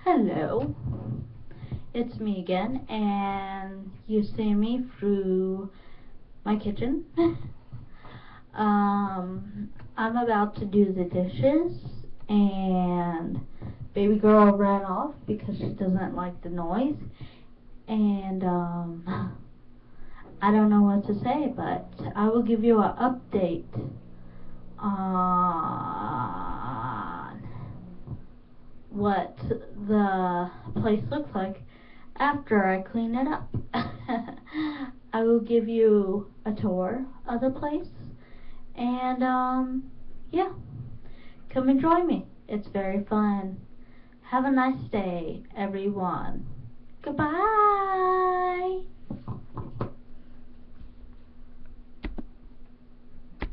Hello, it's me again, and you see me through my kitchen. I'm about to do the dishes, and baby girl ran off because she doesn't like the noise, and I don't know what to say, but I will give you an update on what the place looks like after I clean it up. I will give you a tour of the place, and yeah, come and join me. It's very fun. Have a nice day, everyone. Goodbye.